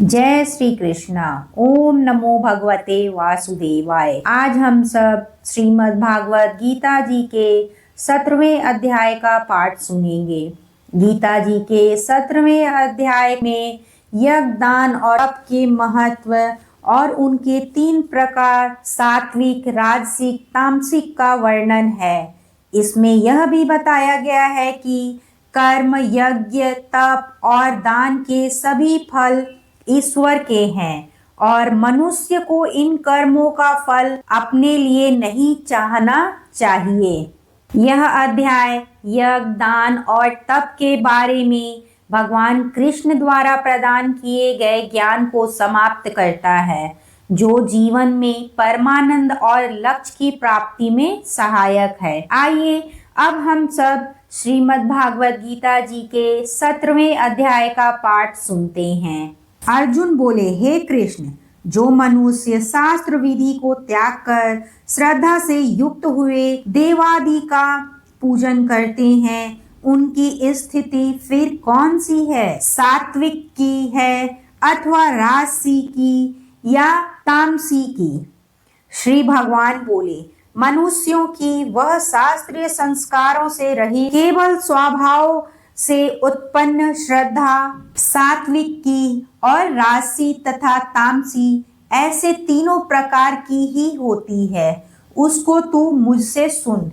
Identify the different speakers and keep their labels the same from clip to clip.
Speaker 1: जय श्री कृष्णा। ओम नमो भगवते वासुदेवाय। आज हम सब श्रीमद् भागवत गीता जी के 17वें अध्याय का पाठ सुनेंगे। गीता जी के 17वें अध्याय में यज्ञ, दान और तप के महत्व और उनके 3 प्रकार सात्विक, राजसिक, तामसिक का वर्णन है। इसमें यह भी बताया गया है कि कर्म, यज्ञ, तप और दान के सभी फल ईश्वर के हैं और मनुष्य को इन कर्मों का फल अपने लिए नहीं चाहना चाहिए। यह अध्याय यज्ञ, दान और तप के बारे में भगवान कृष्ण द्वारा प्रदान किए गए ज्ञान को समाप्त करता है, जो जीवन में परमानंद और लक्ष्य की प्राप्ति में सहायक है। आइए अब हम सब श्रीमद् भागवत गीता जी के 17वें अध्याय का पाठ सुनते हैं। अर्जुन बोले, हे कृष्ण, जो मनुष्य शास्त्र विधि को त्याग कर श्रद्धा से युक्त हुए देवादि का पूजन करते हैं, उनकी स्थिति फिर कौन सी है? सात्विक की है अथवा राजसी की या तामसी की? श्री भगवान बोले, मनुष्यों की वह शास्त्रीय संस्कारों से रहित केवल स्वभाव से उत्पन्न श्रद्धा सात्विक की और राजसी तथा तामसी ऐसे तीनों प्रकार की ही होती है। उसको तू मुझसे सुन।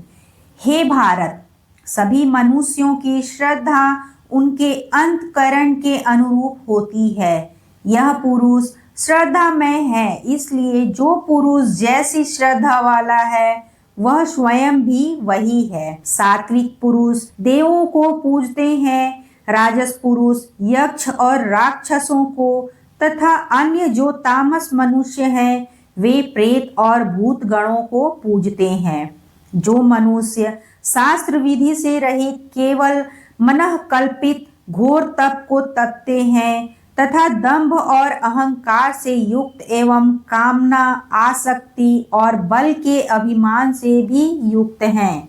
Speaker 1: हे भारत, सभी मनुष्यों की श्रद्धा उनके अंतकरण के अनुरूप होती है। यह पुरुष श्रद्धामय है, इसलिए जो पुरुष जैसी श्रद्धा वाला है वह स्वयं भी वही है। सात्विक पुरुष देवों को पूजते हैं, राजस पुरुष यक्ष और राक्षसों को तथा अन्य जो तामस मनुष्य हैं वे प्रेत और भूत गणों को पूजते हैं। जो मनुष्य शास्त्र विधि से रहित केवल मनः कल्पित घोर तप को तपते हैं तथा दंभ और अहंकार से युक्त एवं कामना, आसक्ति और बल के अभिमान से भी युक्त हैं,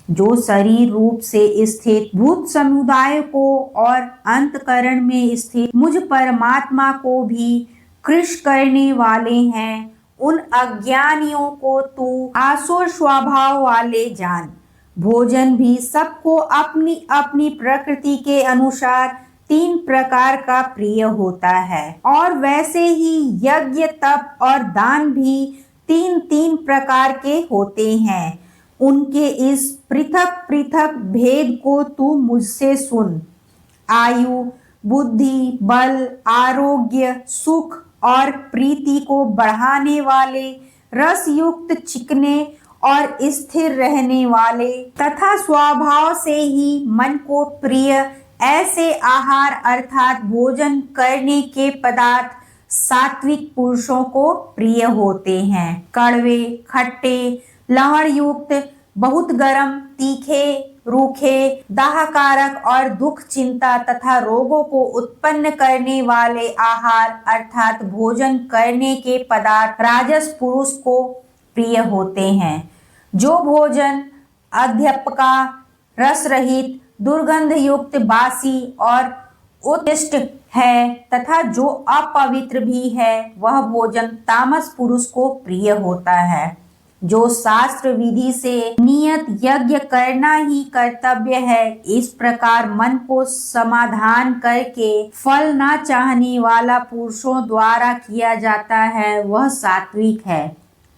Speaker 1: जो शरीर रूप से स्थित भूत समुदाय को और अंतकरण में स्थित मुझ परमात्मा को भी कृश करने वाले हैं, उन अज्ञानियों को तू आसुर स्वभाव वाले जान। भोजन भी सबको अपनी अपनी प्रकृति के अनुसार 3 प्रकार का प्रिय होता है और वैसे ही यज्ञ, तप और दान भी 3 प्रकार के होते हैं। उनके इस पृथक पृथक भेद को तू मुझसे सुन। आयु, बुद्धि, बल, आरोग्य, सुख और प्रीति को बढ़ाने वाले, रस युक्त, चिकने और स्थिर रहने वाले तथा स्वभाव से ही मन को प्रिय ऐसे आहार अर्थात भोजन करने के पदार्थ सात्विक पुरुषों को प्रिय होते हैं। कड़वे, खट्टे, लवण युक्त, बहुत गर्म, तीखे, रूखे, दाहकारक और दुख, चिंता तथा रोगों को उत्पन्न करने वाले आहार अर्थात भोजन करने के पदार्थ राजस पुरुष को प्रिय होते हैं। जो भोजन अध्यपका, रस रहित, दुर्गंध युक्त, बासी और उत्कृष्ट है तथा जो अपवित्र भी है वह भोजन तामस पुरुष को प्रिय होता है। जो शास्त्र विधि से नियत यज्ञ करना ही कर्तव्य है, इस प्रकार मन को समाधान करके फल ना चाहने वाला पुरुषों द्वारा किया जाता है, वह सात्विक है।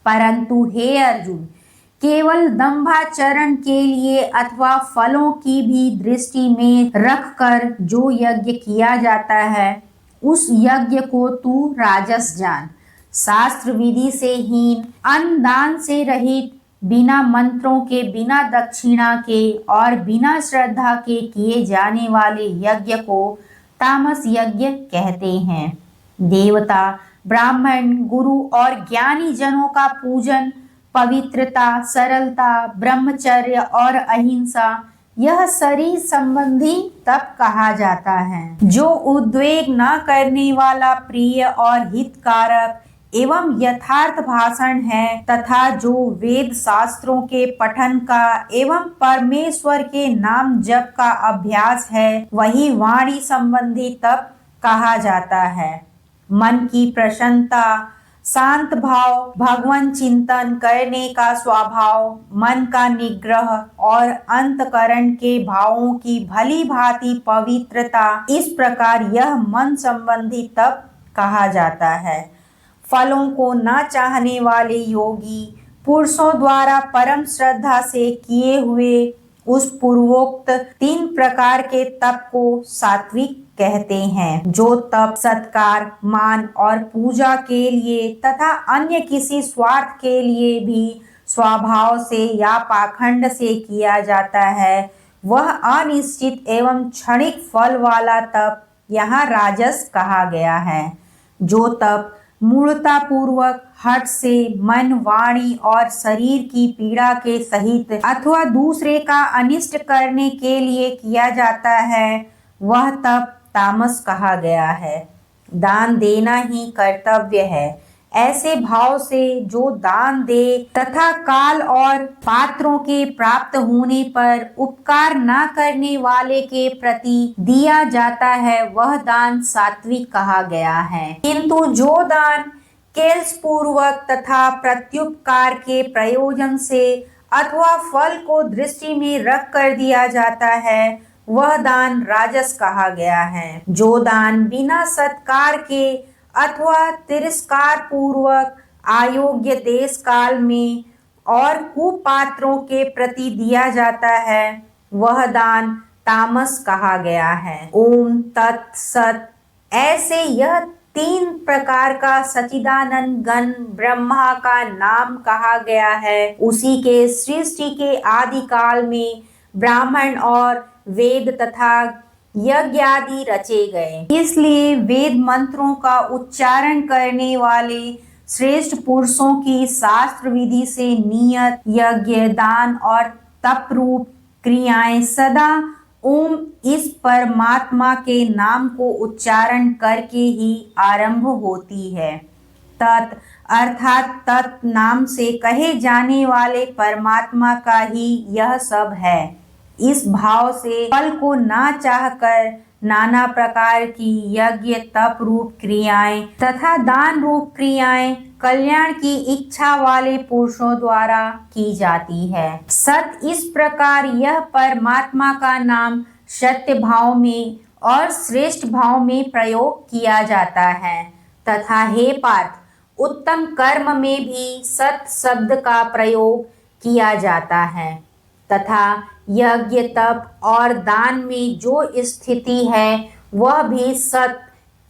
Speaker 1: परंतु हे अर्जुन, केवल दंभाचरण के लिए अथवा फलों की भी दृष्टि में रखकर जो यज्ञ किया जाता है, उस यज्ञ को तू राजस जान। शास्त्र विधि से हीन, अन्न दान से रहित, बिना मंत्रों के, बिना दक्षिणा के और बिना श्रद्धा के किए जाने वाले यज्ञ को तामस यज्ञ कहते हैं। देवता, ब्राह्मण, गुरु और ज्ञानी जनों का पूजन, पवित्रता, सरलता, ब्रह्मचर्य और अहिंसा, यह शरीर संबंधी तप कहा जाता है। जो उद्वेग न करने वाला, प्रिय और हितकारक एवं यथार्थ भाषण है तथा जो वेद शास्त्रों के पठन का एवं परमेश्वर के नाम जप का अभ्यास है, वही वाणी संबंधी तप कहा जाता है। मन की प्रसन्नता, शांत भाव, भगवान चिंतन करने का स्वभाव, मन का निग्रह और अंतकरण के भावों की भली भांति पवित्रता, इस प्रकार यह मन संबंधी तप कहा जाता है। फलों को न चाहने वाले योगी पुरुषों द्वारा परम श्रद्धा से किए हुए उस पूर्वोक्त 3 प्रकार के तप को सात्विक कहते हैं, जो तप सत्कार, मान और पूजा के लिए तथा अन्य किसी स्वार्थ के लिए भी स्वभाव से या पाखंड से किया जाता है, वह अनिश्चित एवं क्षणिक फल वाला तप यहाँ राजस कहा गया है। जो तप मूढ़ता पूर्वक हठ से मन, वाणी और शरीर की पीड़ा के सहित अथवा दूसरे का अनिष्ट करने के लिए किया जाता है, वह तप तामस कहा गया है। दान देना ही कर्तव्य है, ऐसे भाव से जो दान दे तथा काल और पात्रों के प्राप्त होने पर उपकार न करने वाले के प्रति दिया जाता है, वह दान सात्विक कहा गया है। किंतु जो दान केल्स पूर्वक तथा प्रत्युपकार के प्रयोजन से अथवा फल को दृष्टि में रख कर दिया जाता है, वह दान राजस कहा गया है। जो दान बिना सत्कार के अथवा तिरस्कार पूर्वक अयोग्य देश काल में और कुपात्रों के प्रति दिया जाता है, वह दान तामस कहा गया है। ओम तत्सत। ऐसे यह 3 प्रकार का सच्चिदानंद घन ब्रह्मा का नाम कहा गया है। उसी के सृष्टि के आदि काल में ब्राह्मण और वेद तथा यज्ञ आदि रचे गए, इसलिए वेद मंत्रों का उच्चारण करने वाले श्रेष्ठ पुरुषों की शास्त्र विधि से नियत यज्ञ, दान और तप रूप क्रियाएं सदा ओम इस परमात्मा के नाम को उच्चारण करके ही आरंभ होती है। तत् अर्थात तत् नाम से कहे जाने वाले परमात्मा का ही यह सब है। इस भाव से फल को ना चाहकर नाना प्रकार की यज्ञ, तप रूप क्रियाएं तथा दान रूप क्रियाएं कल्याण की इच्छा वाले पुरुषों द्वारा की जाती है। सत इस प्रकार यह परमात्मा का नाम सत्य भाव में और श्रेष्ठ भाव में प्रयोग किया जाता है तथा हे पार्थ, उत्तम कर्म में भी सत शब्द का प्रयोग किया जाता है तथा यज्ञ, तप और दान में जो स्थिति है वह भी सत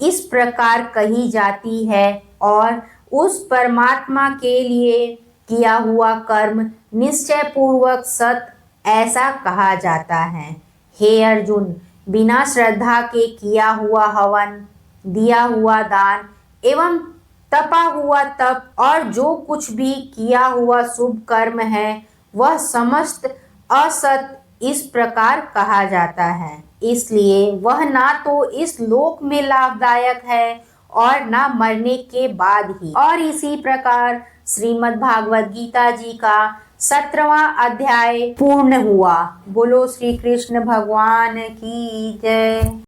Speaker 1: इस प्रकार कही जाती है और उस परमात्मा के लिए किया हुआ कर्म निश्चय पूर्वक सत ऐसा कहा जाता है। हे अर्जुन, बिना श्रद्धा के किया हुआ हवन, दिया हुआ दान एवं तपा हुआ तप और जो कुछ भी किया हुआ शुभ कर्म है, वह समस्त असत इस प्रकार कहा जाता है। इसलिए वह ना तो इस लोक में लाभदायक है और ना मरने के बाद ही। और इसी प्रकार श्रीमद् भागवत गीता जी का 17वां अध्याय पूर्ण हुआ। बोलो श्री कृष्ण भगवान की जय।